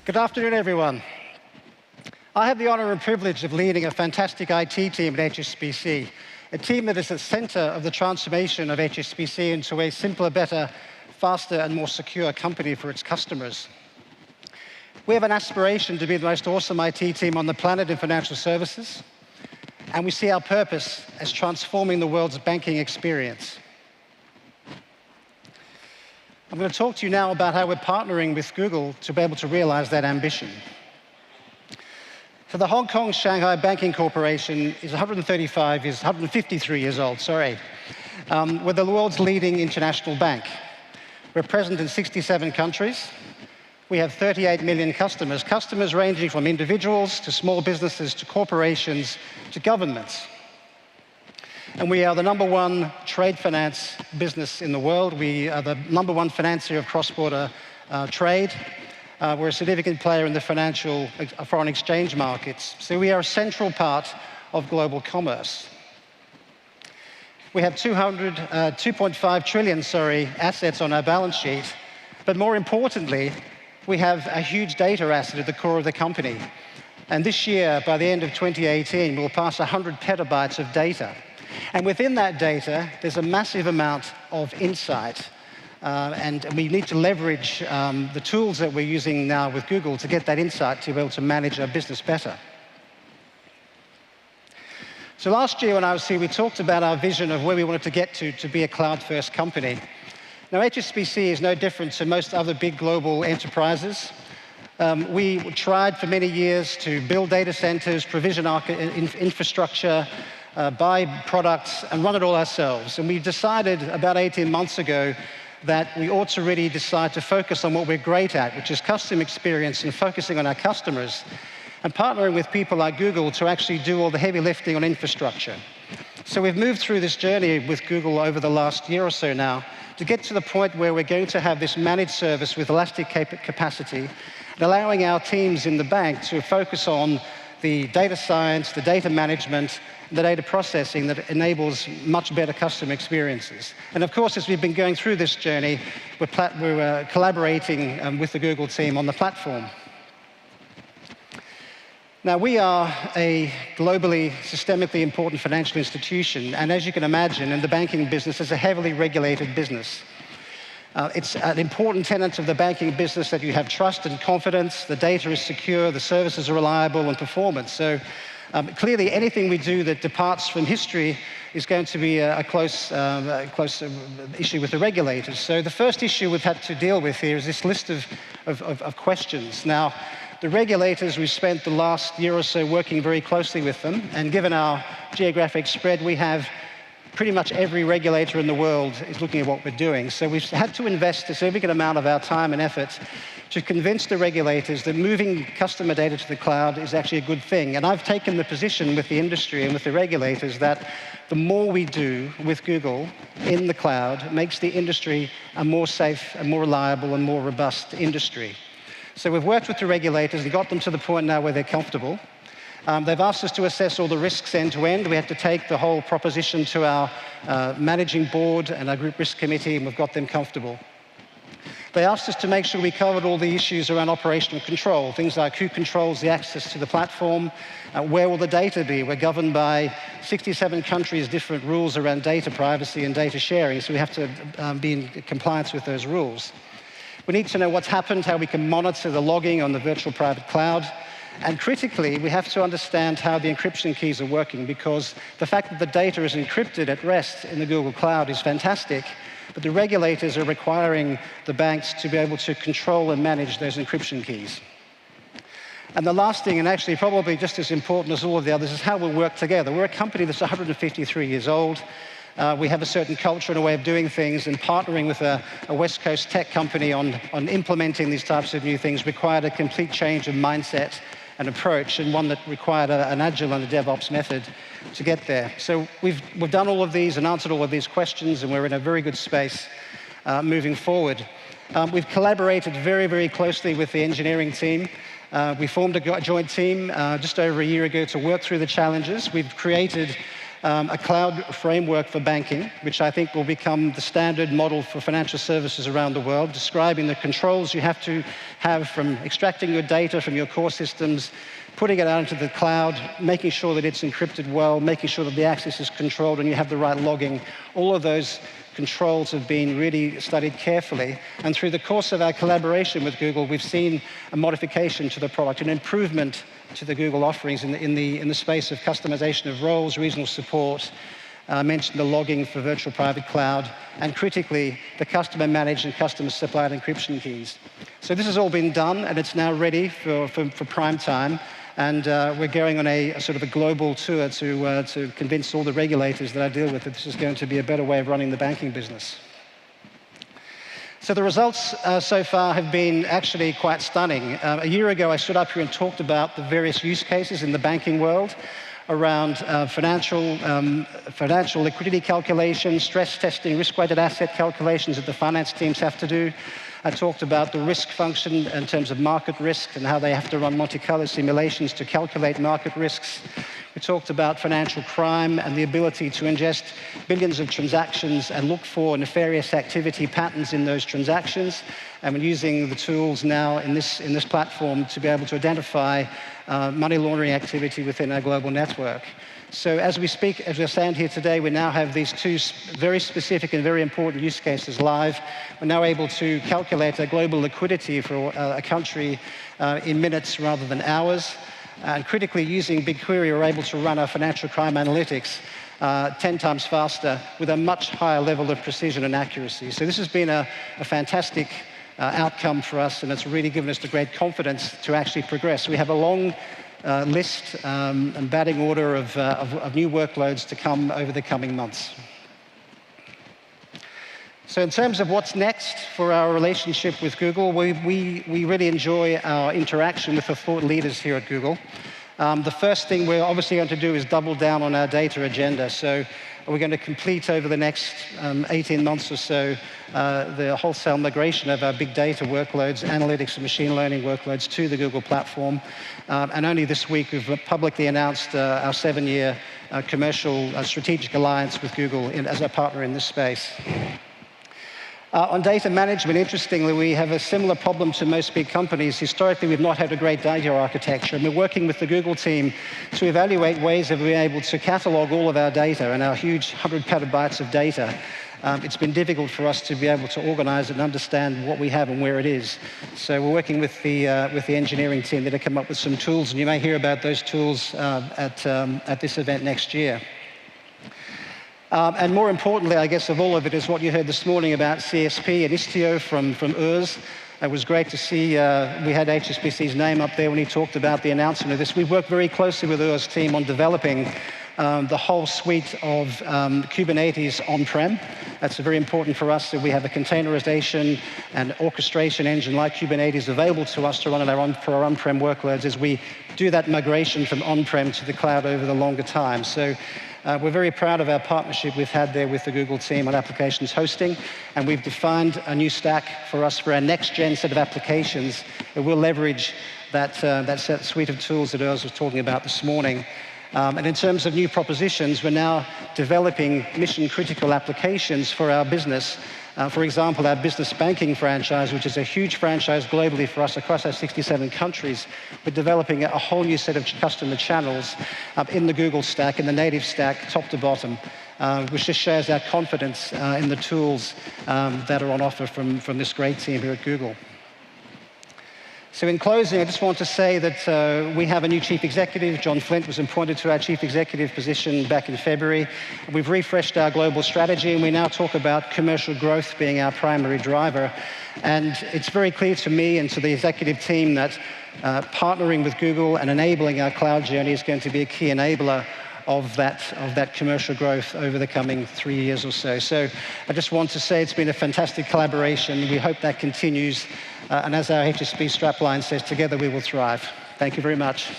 Good afternoon, everyone. I have the honor and privilege of leading a fantastic IT team at HSBC, a team that is at the center of the transformation of HSBC into a simpler, better, faster, and more secure company for its customers. We have an aspiration to be the most awesome IT team on the planet in financial services, and we see our purpose as transforming the world's banking experience. I'm going to talk to you now about how we're partnering with Google to be able to realize that ambition. So the Hong Kong Shanghai Banking Corporation is 153 years old, We're the world's leading international bank. We're present in 67 countries. We have 38 million customers, customers ranging from individuals to small businesses to corporations to governments. And we are the #1 trade finance business in the world. We are the #1 financier of cross-border trade. We're a significant player in the financial foreign exchange markets. So we are a central part of global commerce. We have 2.5 trillion assets on our balance sheet. But more importantly, we have a huge data asset at the core of the company. And this year, by the end of 2018, we'll pass 100 petabytes of data. And within that data, there's a massive amount of insight. And we need to leverage the tools that we're using now with Google to get that insight to be able to manage our business better. So last year when I was here, we talked about our vision of where we wanted to get to be a cloud-first company. Now, HSBC is no different to most other big global enterprises. We tried for many years to build data centers, provision infrastructure, buy products, and run it all ourselves. And we decided about 18 months ago that we ought to really decide to focus on what we're great at, which is customer experience and focusing on our customers, and partnering with people like Google to actually do all the heavy lifting on infrastructure. So we've moved through this journey with Google over the last year or so now to get to the point where we're going to have this managed service with elastic capacity and allowing our teams in the bank to focus on the data science, the data management, the data processing that enables much better customer experiences. And of course, as we've been going through this journey, we're collaborating with the Google team on the platform. Now, we are a globally, systemically important financial institution, and as you can imagine, in the banking business, it's a heavily regulated business. It's an important tenet of the banking business that you have trust and confidence, the data is secure, the services are reliable, and performance. So clearly, anything we do that departs from history is going to be a close issue with the regulators. So the first issue we've had to deal with here is this list of questions. Now, the regulators, we've spent the last year or so working very closely with them, and given our geographic spread, we have pretty much every regulator in the world is looking at what we're doing. So we've had to invest a significant amount of our time and effort to convince the regulators that moving customer data to the cloud is actually a good thing. And I've taken the position with the industry and with the regulators that the more we do with Google in the cloud makes the industry a more safe, and more reliable, and more robust industry. So we've worked with the regulators and got them to the point now where they're comfortable. They've asked us to assess all the risks end to end. We had to take the whole proposition to our managing board and our group risk committee, and we've got them comfortable. They asked us to make sure we covered all the issues around operational control, things like who controls the access to the platform, where will the data be? We're governed by 67 countries' different rules around data privacy and data sharing, so we have to be in compliance with those rules. We need to know what's happened, how we can monitor the logging on the virtual private cloud. And critically, we have to understand how the encryption keys are working, because the fact that the data is encrypted at rest in the Google Cloud is fantastic, but the regulators are requiring the banks to be able to control and manage those encryption keys. And the last thing, and actually probably just as important as all of the others, is how we'll work together. We're a company that's 153 years old. We have a certain culture and a way of doing things, and partnering with a West Coast tech company on implementing these types of new things required a complete change of mindset and approach, and one that required an agile and a DevOps method to get there. So we've done all of these and answered all of these questions, and we're in a very good space moving forward. We've collaborated very, very closely with the engineering team. We formed a joint team just over a year ago to work through the challenges. We've created a cloud framework for banking, which I think will become the standard model for financial services around the world, describing the controls you have to have from extracting your data from your core systems, putting it out into the cloud, making sure that it's encrypted well, making sure that the access is controlled and you have the right logging. All of those controls have been really studied carefully. And through the course of our collaboration with Google, we've seen a modification to the product, an improvement to the Google offerings in the space of customization of roles, regional support. I mentioned the logging for virtual private cloud, and critically, the customer-managed and customer-supplied encryption keys. So this has all been done, and it's now ready for prime time. And we're going on a sort of a global tour to convince all the regulators that I deal with that this is going to be a better way of running the banking business. So the results so far have been actually quite stunning. A year ago, I stood up here and talked about the various use cases in the banking world around financial liquidity calculations, stress testing, risk-weighted asset calculations that the finance teams have to do. I talked about the risk function in terms of market risk and how they have to run Monte Carlo simulations to calculate market risks. We talked about financial crime and the ability to ingest billions of transactions and look for nefarious activity patterns in those transactions. And we're using the tools now in this platform to be able to identify money laundering activity within our global network. So as we speak, as we stand here today, we now have these two very specific and very important use cases live. We're now able to calculate a global liquidity for a country in minutes rather than hours. And critically, using BigQuery, we're able to run our financial crime analytics 10 times faster with a much higher level of precision and accuracy. So this has been a fantastic outcome for us, and it's really given us the great confidence to actually progress. We have a long list and batting order of new workloads to come over the coming months. So in terms of what's next for our relationship with Google, we really enjoy our interaction with the thought leaders here at Google. The first thing we're obviously going to do is double down on our data agenda. So we're going to complete over the next 18 months or so the wholesale migration of our big data workloads, analytics and machine learning workloads to the Google platform. And only this week we've publicly announced our 7-year commercial strategic alliance with Google as our partner in this space. On data management, interestingly, we have a similar problem to most big companies. Historically, we've not had a great data architecture, and we're working with the Google team to evaluate ways of being able to catalog all of our data and our huge 100 petabytes of data. It's been difficult for us to be able to organize and understand what we have and where it is. So we're working with the engineering team to come up with some tools, and you may hear about those tools at this event next year. And more importantly, I guess, of all of it is what you heard this morning about CSP and Istio from Urs. It was great to see we had HSBC's name up there when he talked about the announcement of this. We've worked very closely with Urs' team on developing the whole suite of Kubernetes on-prem. That's very important for us that we have a containerization and orchestration engine like Kubernetes available to us to run for our on-prem workloads as we do that migration from on-prem to the cloud over the longer time. So we're very proud of our partnership we've had there with the Google team on applications hosting, and we've defined a new stack for us for our next-gen set of applications. And we'll leverage that suite of tools that Urs was talking about this morning. And in terms of new propositions, we're now developing mission-critical applications for our business. For example, our business banking franchise, which is a huge franchise globally for us across our 67 countries, we're developing a whole new set of customer channels in the Google stack, in the native stack, top to bottom, which just shows our confidence in the tools that are on offer from this great team here at Google. So in closing, I just want to say that we have a new chief executive. John Flint was appointed to our chief executive position back in February. We've refreshed our global strategy, and we now talk about commercial growth being our primary driver. And it's very clear to me and to the executive team that partnering with Google and enabling our cloud journey is going to be a key enabler of that commercial growth over the coming 3 years or so. So I just want to say it's been a fantastic collaboration. We hope that continues. And as our HSB strapline says, together we will thrive. Thank you very much.